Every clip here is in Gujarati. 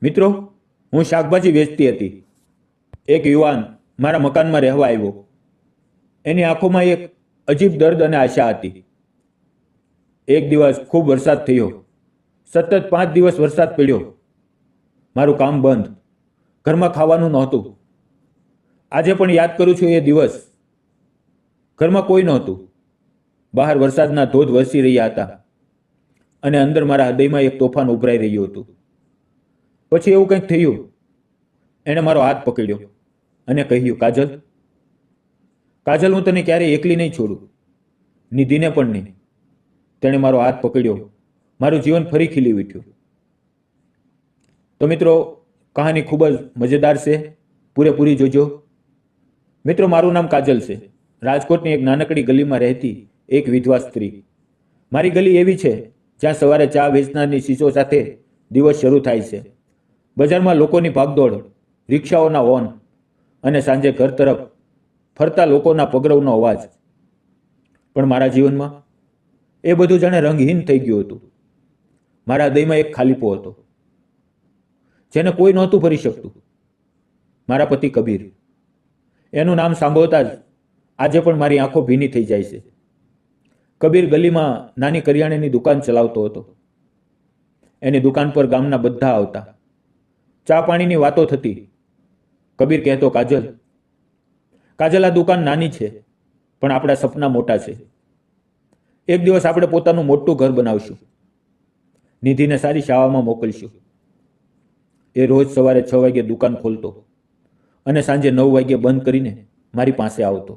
મિત્રો, હું શાકભાજી વેચતી હતી. એક યુવાન મારા મકાનમાં રહેવા આવ્યો. એની આંખોમાં એક અજીબ દર્દ અને આશા હતી. એક દિવસ ખૂબ વરસાદ થયો. સતત 5 દિવસ વરસાદ પડ્યો. મારું કામ બંધ. ઘરમાં ખાવાનું નહોતું. આજે પણ યાદ કરું છું એ દિવસ. ઘરમાં કોઈ નહોતું. બહાર વરસાદના ધોધ વરસી રહ્યા હતા અને અંદર મારા હૃદયમાં એક તોફાન ઉભરાઈ રહ્યું હતું. પછી એવું કંઈક થયું. એણે મારો હાથ પકડ્યો અને કહ્યું, કાજલ, કાજલ, હું તને ક્યારેય એકલી નહીં છોડું, નિધિને પણ નહીં. તેણે મારો હાથ પકડ્યો. મારું જીવન ફરી ખીલી ઉઠ્યું. તો મિત્રો, કહાની ખૂબ જ મજેદાર છે. પૂરેપૂરી જોજો. મિત્રો, મારું નામ કાજલ છે. રાજકોટની એક નાનકડી ગલીમાં રહેતી એક વિધવા સ્ત્રી. મારી ગલી એવી છે જ્યાં સવારે ચા વેચનારની શીશો સાથે દિવસ શરૂ થાય છે. બજારમાં લોકોની ભાગદોડ, રિક્ષાઓના હોર્ન અને સાંજે ઘર તરફ ફરતા લોકોના પગરવનો અવાજ. પણ મારા જીવનમાં એ બધું જાણે રંગહીન થઈ ગયું હતું. મારા હૃદયમાં એક ખાલીપો હતો જેને કોઈ નહોતું ભરી શકતું. મારા પતિ કબીર. એનું નામ સાંભળતા જ આજે પણ મારી આંખો ભીની થઈ જાય છે. કબીર ગલીમાં નાની કરિયાણાની દુકાન ચલાવતો હતો. એની દુકાન પર ગામના બધા આવતા. ચા પાણીની વાતો થતી. કબીર કહેતો, કાજલ, કાજલ, આ દુકાન નાની છે પણ આપણા સપના મોટા છે. એક દિવસ આપણે પોતાનું મોટું ઘર બનાવશું. નિધિને સારી શાળામાં મોકલશું. એ રોજ સવારે 6 વાગે દુકાન ખોલતો અને સાંજે 9 વાગે બંધ કરીને મારી પાસે આવતો.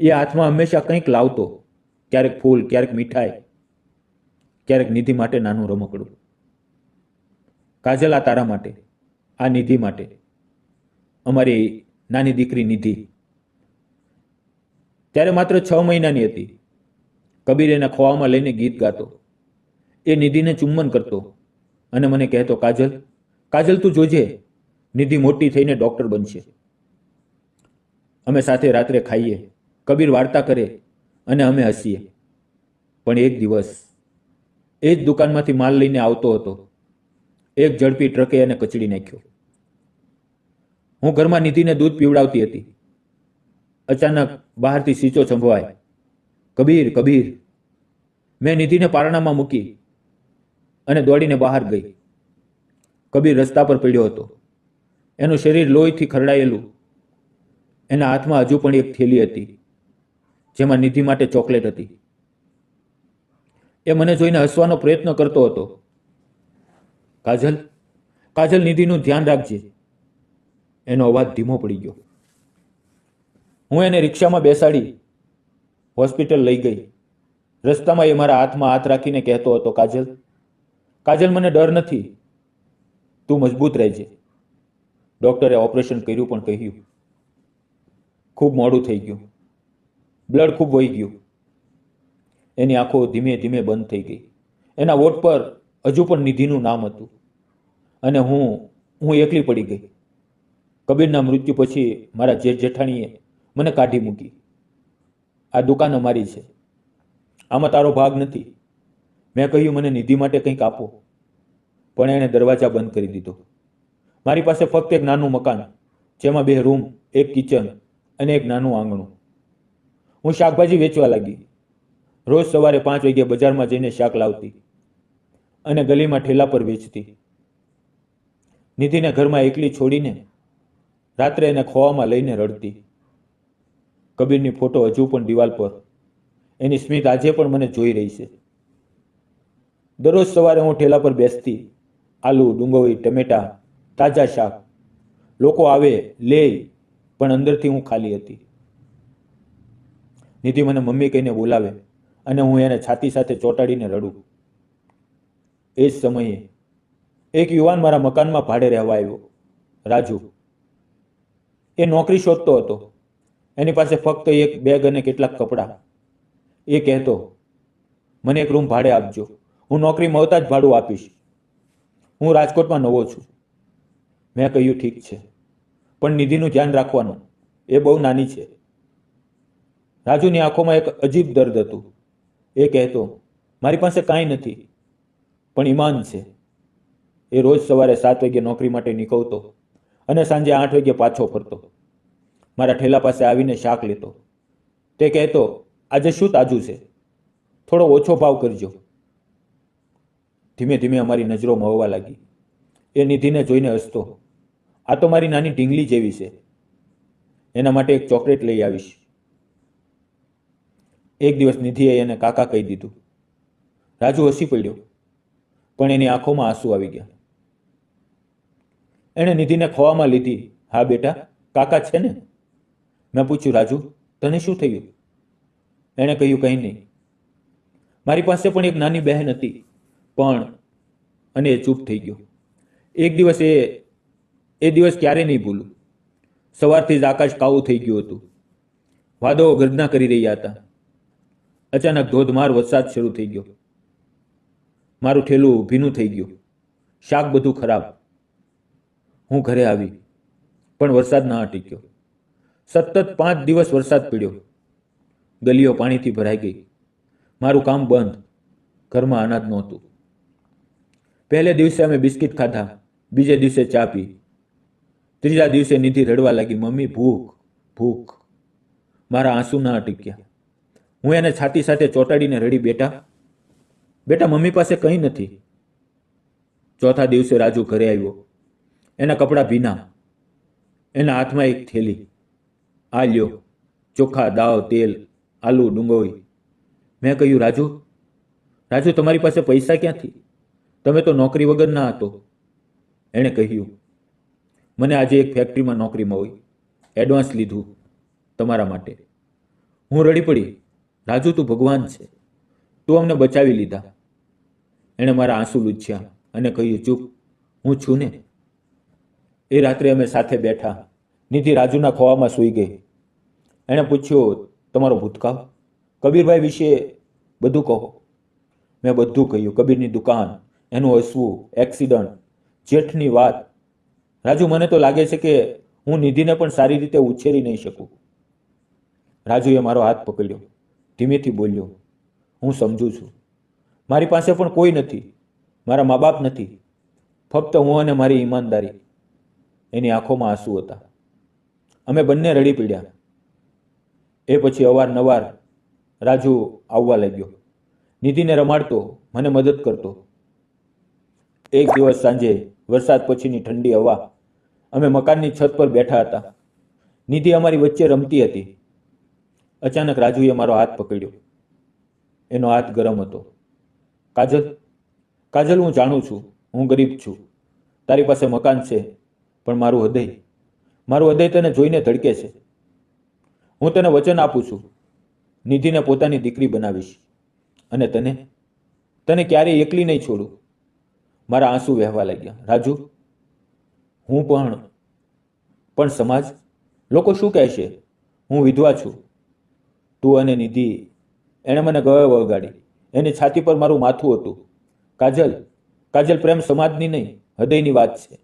એ હાથમાં હંમેશા કંઈક લાવતો. ક્યારેક ફૂલ, ક્યારેક મીઠાઈ, ક્યારેક નિધિ માટે નાનું રમકડું. કાજલ, આ તારા માટે, આ નિધિ માટે, અમારી નાની દીકરી નિધિ. ત્યારે માત્ર 6 મહિનાની હતી. કબીર એને ખોવામાં લઈને ગીત ગાતો. એ નિધિને ચુંબન કરતો અને મને કહેતો, કાજલ, કાજલ, તું જોજે, નિધિ મોટી થઈને ડૉક્ટર બનશે. અમે સાથે રાત્રે ખાઈએ, કબીર વાર્તા કરે અને અમે હસીએ. પણ એક દિવસ એ જ દુકાનમાંથી માલ લઈને આવતો હતો. એક ઝડપી ટ્રકે એને કચડી નાખ્યો. હું ઘરમાં નિધિને દૂધ પીવડાવતી હતી. અચાનક બહારથી સીચો સંભળાય, કબીર, કબીર. મેં નિધિને પારણામાં મૂકી અને દોડીને બહાર ગઈ. કબીર રસ્તા પર પડ્યો હતો. એનું શરીર લોહીથી ખરડાયેલું. એના હાથમાં હજુ પણ એક થેલી હતી જેમાં નિધિ માટે ચોકલેટ હતી. એ મને જોઈને હસવાનો પ્રયત્ન કરતો હતો. કાજલ, કાજલ, નિધિનું ધ્યાન રાખજે. એનો અવાજ ધીમો પડી ગયો. હું એને રિક્ષામાં બેસાડી હોસ્પિટલ લઈ ગઈ. રસ્તામાં એ મારા હાથમાં હાથ રાખીને કહેતો હતો, કાજલ, કાજલ, મને ડર નથી, તું મજબૂત રહેજે. ડૉક્ટરે ઓપરેશન કર્યું પણ કહ્યું ખૂબ મોડું થઈ ગયું. બ્લડ ખૂબ વહી ગયું. એની આંખો ધીમે ધીમે બંધ થઈ ગઈ. એના હોઠ પર હજુ પણ નિધિનું નામ હતું અને હું એકલી પડી ગઈ. કબીરના મૃત્યુ પછી મારા જેઠ જેઠાણીએ મને કાઢી મૂકી. આ દુકાન અમારી છે, આમાં તારો ભાગ નથી. મેં કહ્યું, મને નિધિ માટે કંઈક આપો. પણ એણે દરવાજા બંધ કરી દીધો. મારી પાસે ફક્ત એક નાનું મકાન જેમાં 2 રૂમ, એક કિચન અને એક નાનું આંગણું. હું શાકભાજી વેચવા લાગી. રોજ સવારે 5 વાગે બજારમાં જઈને શાક લાવતી અને ગલીમાં ઠેલા પર વેચતી. નિધિને ઘરમાં એકલી છોડીને રાત્રે એને ખોવામાં લઈને રડતી. કબીરની ફોટો હજુ પણ દિવાલ પર. એની સ્મિત આજે પણ મને જોઈ રહી છે. દરરોજ સવારે હું ઠેલા પર બેસતી. આલુ, ડુંગળી, ટમેટા, તાજા શાક. લોકો આવે, લે, પણ અંદરથી હું ખાલી હતી. નિધિ મને મમ્મી કહીને બોલાવે અને હું એને છાતી સાથે ચોંટાડીને રડું. એ જ સમયે એક યુવાન મારા મકાનમાં ભાડે રહેવા આવ્યો, રાજુ. એ નોકરી શોધતો હતો. એની પાસે ફક્ત એક બેગ અને કેટલાક કપડાં. એ કહેતો, મને એક રૂમ ભાડે આપજો, હું નોકરી મળતા જ ભાડું આપીશ. હું રાજકોટમાં નવો છું. મેં કહ્યું, ઠીક છે, પણ નિધિનું ધ્યાન રાખવાનું, એ બહુ નાની છે. રાજુની આંખોમાં એક અજીબ દર્દ હતું. એ કહેતો, મારી પાસે કાંઈ નથી, પણ ઈમાન છે. એ રોજ સવારે 7 વાગે નોકરી માટે નીકળતો અને સાંજે 8 વાગે પાછો ફરતો. મારા ઠેલા પાસે આવીને શાક લેતો. તે કહેતો, આજે શું તાજું છે? થોડો ઓછો ભાવ કરજો. ધીમે ધીમે અમારી નજરો મળવા લાગી. એ નિધિને જોઈને હસતો. આ તો મારી નાની ઢીંગલી જેવી છે. એના માટે એક ચોકલેટ લઈ આવીશ. એક દિવસ નિધિએ એને કાકા કહી દીધું. રાજુ હસી પડ્યો, પણ એની આંખોમાં આંસુ આવી ગયા. એણે નિધિને ખોવામાં લીધી. હા બેટા, કાકા છે ને? મેં પૂછ્યું, રાજુ તને શું થયું? એણે કહ્યું, કંઈ નહીં. મારી પાસે પણ એક નાની બહેન હતી, પણ અને એ ચૂપ થઈ ગયો. એક દિવસ એ દિવસ ક્યારે નહીં ભૂલું. સવારથી જ આકાશ કાળું થઈ ગયું હતું. વાદળો ગર્જના કરી રહ્યા હતા. અચાનક ધોધમાર વરસાદ શરૂ થઈ ગયો. મારું ઠેલું ભીનું થઈ ગયું. શાક બધું ખરાબ. હું ઘરે આવી, પણ વરસાદ ના અટક્યો. સતત 5 દિવસ વરસાદ પડ્યો. ગલીઓ પાણીથી ભરાઈ ગઈ. મારું કામ બંધ. ઘરમાં અનાજ નહોતું. પહેલે દિવસે અમે બિસ્કિટ ખાધા, બીજે દિવસે ચા પી, ત્રીજા દિવસે નિધિ રડવા લાગી, મમ્મી ભૂખ ભૂખ. મારા આંસુ ના અટક્યા. હું એને છાતી સાથે ચોંટાડીને રડી, બેટા બેટા મમ્મી પાસે કંઈ નથી. ચોથા દિવસે રાજુ ઘરે આવ્યો. એના કપડાં ભીના, એના હાથમાં એક થેલી. આ લ્યો, ચોખા, દાળ, તેલ, આલુ, ડુંગળી. મેં કહ્યું, રાજુ તમારી પાસે પૈસા ક્યાંથી? તમે તો નોકરી વગર ના હતો. એણે કહ્યું, મને આજે એક ફેક્ટરીમાં નોકરી મળી. એડવાન્સ લીધું તમારા માટે. હું રડી પડી. રાજુ તું ભગવાન છે, તું અમને બચાવી લીધા. એણે મારા આંસુ લૂછ્યા અને કહ્યું, ચૂપ, હું છું ને. એ રાત્રે અમે સાથે બેઠા. નિધિ રાજુના ખોળામાં સૂઈ ગઈ. એણે પૂછ્યું, તમારો ભૂતકાળ? કબીરભાઈ વિશે બધું કહો. મેં બધું કહ્યું. કબીરની દુકાન, એનું હસવું, એક્સિડન્ટ, જેઠની વાત. રાજુ મને તો લાગે છે કે હું નિધિને પણ સારી રીતે ઉછેરી નહીં શકું. રાજુએ મારો હાથ પકડ્યો. ધીમેથી બોલ્યો, હું સમજુ છું. મારી પાસે પણ કોઈ નથી. મારા મા બાપ નથી. ફક્ત હું અને મારી ઈમાનદારી. એની આંખોમાં આંસુ હતા. અમે બંને રડી પડ્યા. એ પછી અવારનવાર રાજુ આવવા લાગ્યો. નિધિને રમાડતો, મને મદદ કરતો. એક દિવસ સાંજે વરસાદ પછીની ઠંડી હવા, અમે મકાનની છત પર બેઠા હતા. નિધિ અમારી વચ્ચે રમતી હતી. અચાનક રાજુએ મારો હાથ પકડ્યો. એનો હાથ ગરમ હતો. કાજલ, હું જાણું છું હું ગરીબ છું. તારી પાસે મકાન છે, પણ મારું હૃદય તને જોઈને ધડકે છે. હું તને વચન આપું છું, નિધિને પોતાની દીકરી બનાવીશ, અને તને ક્યારેય એકલી નહીં છોડું. મારા આંસુ વહેવા લાગ્યા. રાજુ, હું પણ સમાજ, લોકો શું કહેશે? હું વિધવા છું. તું અને નિધિ. એણે મને ગળે વળગાડી. એની છાતી પર મારું માથું હતું. કાજલ, પ્રેમ સમાજની નહીં, હૃદયની વાત છે.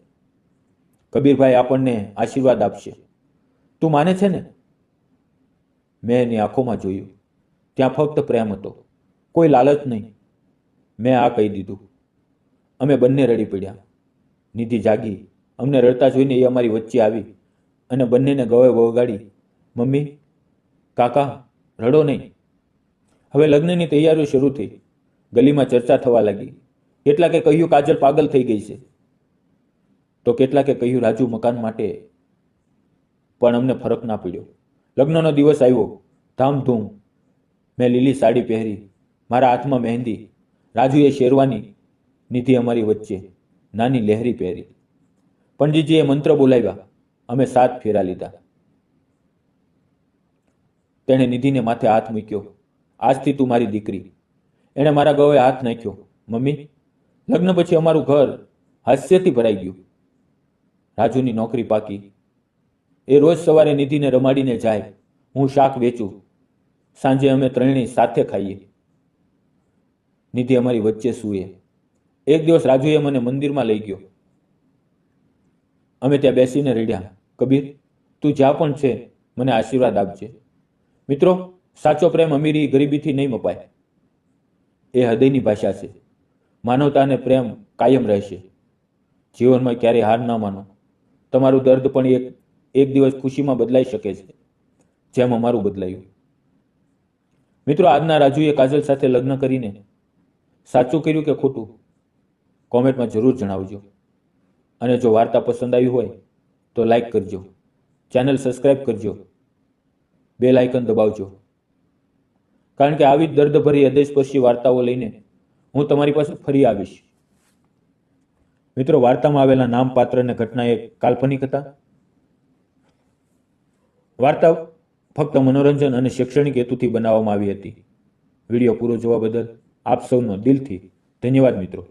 કબીરભાઈ આપણને આશીર્વાદ આપશે. તું માને છે ને? મેં એની આંખોમાં જોયું. ત્યાં ફક્ત પ્રેમ હતો, કોઈ લાલચ નહીં. મેં આ કહી દીધું. અમે બંને રડી પડ્યા. નિધિ જાગી. અમને રડતા જોઈને એ અમારી વચ્ચે આવી અને બંનેને ગળે વળગાડી. મમ્મી, કાકા, રડો નહીં. હવે લગ્નની તૈયારીઓ શરૂ થઈ. ગલીમાં ચર્ચા થવા લાગી. કેટલાકે કહ્યું, કાજલ પાગલ થઈ ગઈ છે, તો કેટલાકે કહ્યું, રાજુ મકાન માટે. પણ અમને ફરક ના પડ્યો. લગ્નનો દિવસ આવ્યો. ધામધૂમ. મેં લીલી સાડી પહેરી, મારા હાથમાં મહેંદી. રાજુએ શેરવાની. નિધિ અમારી વચ્ચે નાની લહેરી પહેરી. પંડિતજીએ મંત્ર બોલાવ્યા. અમે 7 ફેરા લીધા. તેણે નિધિને માથે હાથ મૂક્યો. આજથી તું મારી દીકરી. એણે મારા ગળે હાથ નાખ્યો. મમ્મી, લગ્ન પછી અમારું ઘર હાસ્યથી ભરાઈ ગયું. રાજુની નોકરી પાકી. એ રોજ સવારે નિધિને રમાડીને જાય. હું શાક વેચું. સાંજે અમે ત્રણેય સાથે ખાઈએ. નિધિ અમારી વચ્ચે સૂએ. એક દિવસ રાજુએ મને મંદિરમાં લઈ ગયો. અમે ત્યાં બેસીને રડ્યા. કબીર, તું જ્યાં પણ છે મને આશીર્વાદ આપજે. મિત્રો, સાચો પ્રેમ અમીરી ગરીબીથી નહીં મપાય. એ હૃદયની ભાષા છે. માનવતા અને પ્રેમ કાયમ રહેશે. જીવનમાં ક્યારેય હાર ના માનો. તમારું દર્દ પણ એક દિવસ ખુશીમાં બદલાઈ શકે છે, જેમ અમારું બદલાયું. મિત્રો, આજના રાજુએ કાજલ સાથે લગ્ન કરીને સાચું કર્યું કે ખોટું? કોમેન્ટમાં જરૂર જણાવજો. અને જો વાર્તા પસંદ આવી હોય તો લાઈક કરજો, ચેનલ સબસ્ક્રાઈબ કરજો, બેલ આઇકન દબાવજો. કારણ કે આવી જ દર્દભરી હૃદયસ્પર્શી વાર્તાઓ લઈને હું તમારી પાસે ફરી આવીશ. મિત્રો, વાર્તામાં આવેલા નામ, પાત્ર અને ઘટના એ કાલ્પનિક હતા. વાર્તા ફક્ત મનોરંજન અને શૈક્ષણિક હેતુથી બનાવવામાં આવી હતી. વિડીયો પૂરો જોવા બદલ આપ સૌનો દિલથી ધન્યવાદ મિત્રો.